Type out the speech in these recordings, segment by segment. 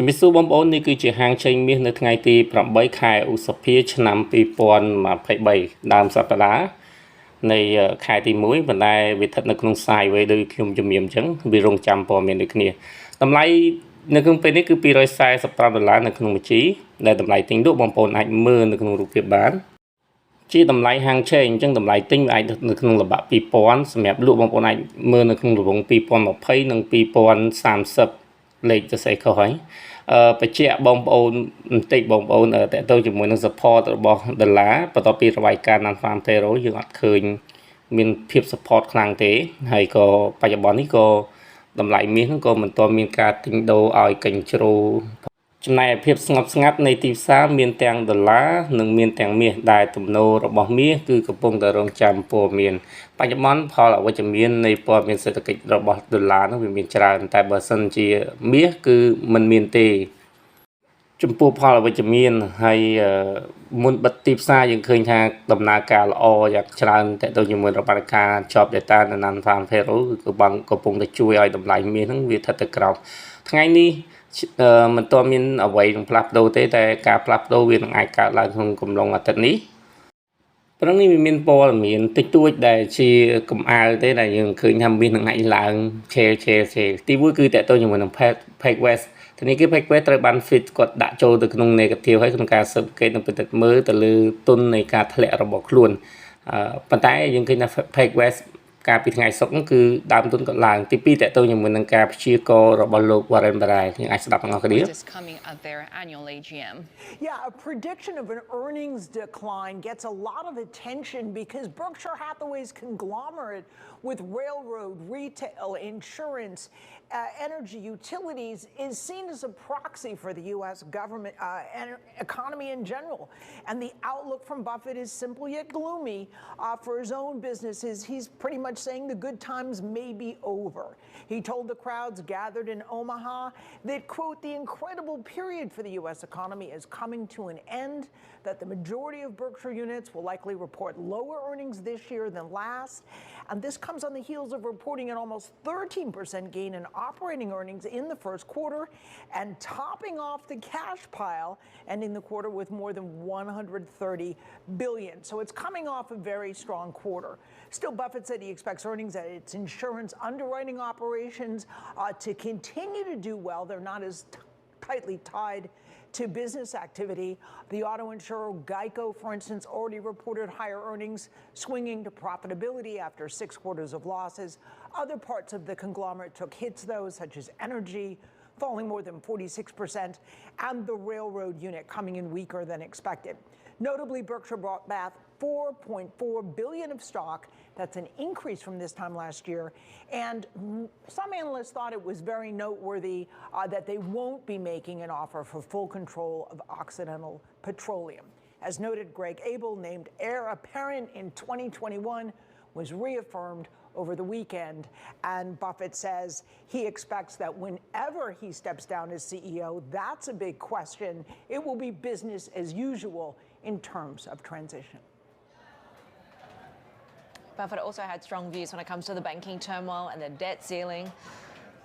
ជំរាបសួរបងប្អូននេះគឺជាហាងចេញមាសនៅថ្ងៃទី8ខែឧសភាឆ្នាំ2023ដើមសប្តាហ៍នៃខែទី1ប៉ុន្តែវាស្ថិតនៅក្នុង sideways ដូចខ្ញុំជំរាបអញ្ចឹងវារងចាំព័ត៌មានដូចគ្នាតម្លៃនៅក្នុងពេលនេះគឺ$245នៅក្នុងមួយជីដែលតម្លៃទិញលក់បងប្អូនអាចមើលនៅក្នុងរូបភាពបានជាតម្លៃហាងឆេងអញ្ចឹងតម្លៃទិញអាចនៅក្នុងល្បាក់2000សម្រាប់លក់បងប្អូនអាចមើលនៅក្នុងរង្វង់2020និង2030លេខទៅស្អីខុសហើយបញ្ជាក់បងប្អូនបន្តិចបងប្អូនតទៅជាមួយនឹង support របស់ដុល្លារបន្ទាប់ពីរបាយការណ៍ non-farm payroll យើងអត់ឃើញមានភាព support ខ្លាំងទេហើយក៏បច្ចុប្បន្ននេះក៏តម្លៃមាសហ្នឹងក៏មិនទាន់មានការទិញដូរឲ្យកញ្ជ្រោចំណែកភាពស្ងប់ស្ងាត់នៃទីផ្សារមានទាំងដុល្លារនិងមានទាំងមាសដែលទំនោររបស់មាសគឺកំពុងតែរងចាំព័ត៌មានបច្ចុប្បន្នផលអវិជ្ជមាននៃព័ត៌មានសេដ្ឋកិច្ចរបស់ដុល្លារនោះវាមានច្រើនតែបើសិនជាមាសគឺមិនមានទេចំពោះផលអវិជ្ជមានហើយមុនបិទទីផ្សារយើងឃើញថាដំណើរការល្អយ៉ាងច្រើនតទៅជាមួយរបាយការណ៍ Job Data នៅ Non-Farm Payroll គឺបាំងកំពុងតែជួយឲ្យតម្លៃមាសហ្នឹងវាស្ថិតទៅក្រោមថ្ងៃនេះមិនទាន់មានអ្វីនឹងផ្លាស់ប្ដូរទេតែការផ្លាស់ប្ដូរវានឹងអាចកើតឡើងក្នុងកំឡុងអាទិត្យនេះព្រោះនេះវាមានព័ត៌មានតិចតួចដែលជាកំអាលទេដែលយើងឃើញថាមាសនឹងអាចឡើងឆេទីមួយគឺតទៅជាមួយនឹង Peg West ធនាគារ Peg West ត្រូវបាន fit គាត់ដាក់ចូលទៅក្នុង negative ហើយក្នុងការ certificate នឹងពិនិត្យមើលទៅលើទុននៃការធ្លាក់របស់ខ្លួនប៉ុន្តែយើងឃើញថា Peg West ការពីថ្ងៃសុក្រគឺដើមទុនក៏ឡើងទី2តទៅជាមួយនឹងការព្យាករណ៍របស់លោក Warren Buffett យើងអាចស្ដាប់ទាំងអស់គ្នា Yeah, a prediction of an earnings decline gets a lot of attention because Berkshire Hathaway's conglomerate with railroad, retail, insurance, energy, utilities is seen as a proxy for the U.S. government economy in general. And the outlook from Buffett is simple yet gloomy for his own businesses. He's pretty much saying the good times may be over. He told the crowds gathered in Omaha that, quote, the incredible period for the U.S. economy is coming to an end, that the majority of Berkshire units will likely report lower earnings this year than last. And this comes on the heels of reporting an almost 13% gain in operating earnings in the first quarter and topping off the cash pile, ending the quarter with more than $130 billion. So it's coming off a very strong quarter. Still, Buffett said he expects earnings at its insurance underwriting operations to continue to do well. They're not as tightly tied to business activity. The auto insurer Geico, for instance, already reported higher earnings, swinging to profitability after 6 quarters of losses. Other parts of the conglomerate took hits, though, such as energy, falling more than 46%, and the railroad unit coming in weaker than expected. Notably, Berkshire bought back $4.4 billion of stock. That's an increase from this time last year. And some analysts thought it was very noteworthy that they won't be making an offer for full control of Occidental Petroleum. As noted, Greg Abel, named heir apparent in 2021, was reaffirmed over the weekend. And Buffett says he expects that whenever he steps down as CEO, that's a big question. It will be business as usual in terms of transition. Buffett also had strong views when it comes to the banking turmoil and the debt ceiling.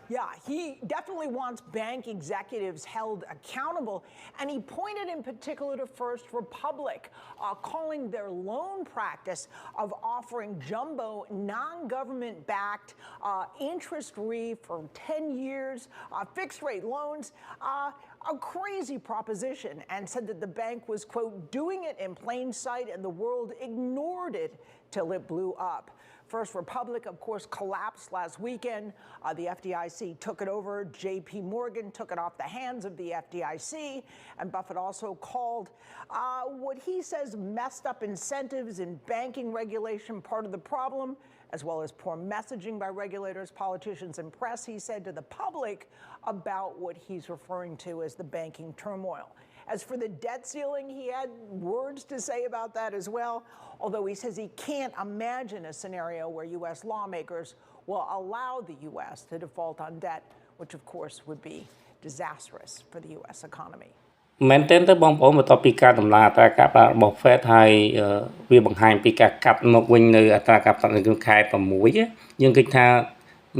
Yeah, he definitely wants bank executives held accountable. And he pointed in particular to First Republic, calling their loan practice of offering jumbo, non-government-backed, interest-free for 10 years, fixed-rate loans, a crazy proposition, and said that the bank was, quote, doing it in plain sight and the world ignored it till it blew up. First Republic, of course, collapsed last weekend. The FDIC took it over. J.P. Morgan took it off the hands of the FDIC. And Buffett also called what he says messed up incentives in banking regulation part of the problem, as well as poor messaging by regulators, politicians, and press, he said to the public about what he's referring to as the banking turmoil. As for the debt ceiling, he had words to say about that as well, although he says he can't imagine a scenario where U.S. lawmakers will allow the U.S. to default on debt, which of course would be disastrous for the U.S. economy. មែនទែនទៅបងប្អូនបន្ទាប់ពីការដំណើរអត្រាការប្រាក់របស់ Fed ហើយវាបង្ហាញពីការកាត់មកវិញនៅអត្រាការប្រាក់នៅក្នុងខែ6យើងឃើញថា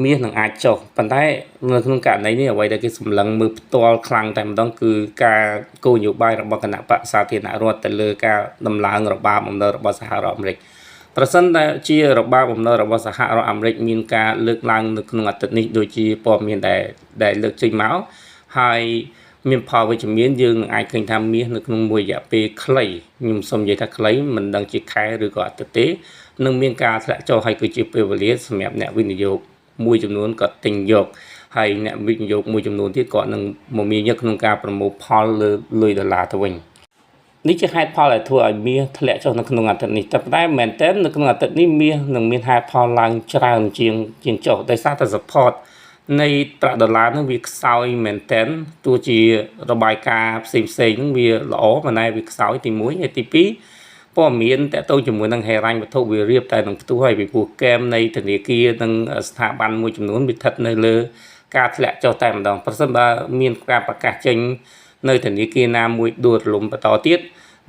មាសនឹងអាចចុះប៉ុន្តែនៅក្នុងករណីនេះអ្វីដែលគេសម្លឹងមើលផ្ទាល់ខ្លាំងតែម្ដងគឺការគោលនយោបាយរបស់គណៈបកសាធារណរដ្ឋទៅលើការដំឡើងរបាំអំណររបស់សហរដ្ឋអាមេរិកប្រសិនតែជារបាំអំណររបស់សហរដ្ឋអាមេរិកមានការលើកឡើងនៅក្នុងអាទិត្យនេះដូចជាព័ត៌មានដែលលើកចេញមកហើយមានផលវិជ្ជមានយើងនឹងអាចឃើញថាមាសនៅក្នុងមួយរយៈពេលខ្លីខ្ញុំសូមនិយាយថាខ្លីមិនដឹងជាខែឬក៏អាទិត្យទេនឹងមានការធ្លាក់ចុះហើយគឺជាពេលវេលាសម្រាប់អ្នកវិនិយោគមួយចំនួនក៏ទិញយកហើយអ្នកវិនិយោគមួយចំនួនទៀតក៏នឹងមមាញឹកក្នុងការប្រមូលផលលើលុយដុល្លារទៅវិញនេះជាហេតុផលដែលធ្វើឲ្យមាសធ្លាក់ចុះនៅក្នុងអាទិត្យនេះតែប៉ុន្តែមែនតើនៅក្នុងអាទិត្យនេះមាសនឹងមានហេតុផលឡើងច្រើនជាងចុះដោយសារតែ support នៃប្រាក់ដុល្លារនឹងវាខ្សោយមែនតើទោះជារបាយការណ៍ផ្សេងនឹងវាល្អប៉ុន្តែវាខ្សោយទី1ហើយទី2ព័ត៌មានតទៅជាមួយនឹងហេរ៉ាញ់វត្ថុវារៀបតែនឹងផ្ទុះហើយពីព្រោះកែមនៃធនាគារនិងស្ថាប័នមួយចំនួនវាស្ថិតនៅលើការធ្លាក់ចុះតែម្ដងប្រសិនបើមានការប្រកាសចេញនៅធនាគារណាមួយដួលរលំបន្តទៀត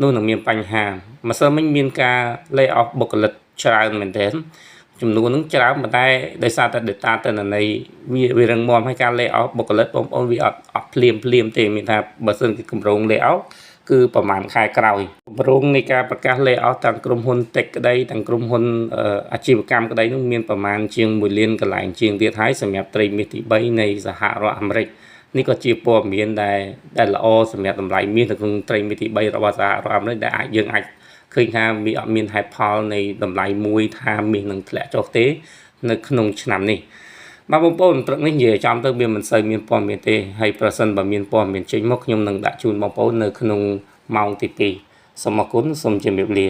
នោះនឹងមានបញ្ហាម្សិលមិញមានការ lay off បុគ្គលិកច្រើនមែនទែនចំនួននឹងច្រើនប៉ុន្តែដោយសារតែ data ទិន្នន័យវារឹងមាំហើយការ lay off បុគ្គលិកបងប្អូនវាអត់ភ្លាមទេមានថាបើសិនជាគម្រោង lay off គឺប្រហែលខែក្រោយគម្រោងនៃការប្រកាស lay off ទាំងក្រុមហ៊ុន tech ក្តីទាំងក្រុមហ៊ុនអាជីវកម្មក្តីនោះមានប្រមាណជាង1លានកន្លែងជាងទៀតហើយសម្រាប់ត្រីមាសទី3នៃសហរដ្ឋអាមេរិកនេះក៏ជាព័ត៌មានដែលល្អសម្រាប់តម្លៃមាសនៅក្នុងត្រីមាសទី3របស់សហរដ្ឋអាមេរិកដែលយើងអាចឃើញថាវាអត់មានហេតុផលនៃតម្លៃមួយថាមាសនឹងធ្លាក់ចុះទេនៅក្នុងឆ្នាំនេះបាទបងប្អូនព្រឹកនេះនិយាយចំទៅវាមិនសូវមានព័ត៌មានទេហើយប្រសិនបើមានព័ត៌មានចេញមកខ្ញុំនឹងដាក់ជូនបងប្អូននៅក្នុងម៉ោងទី2សូមអរគុណសូមជម្រាបលា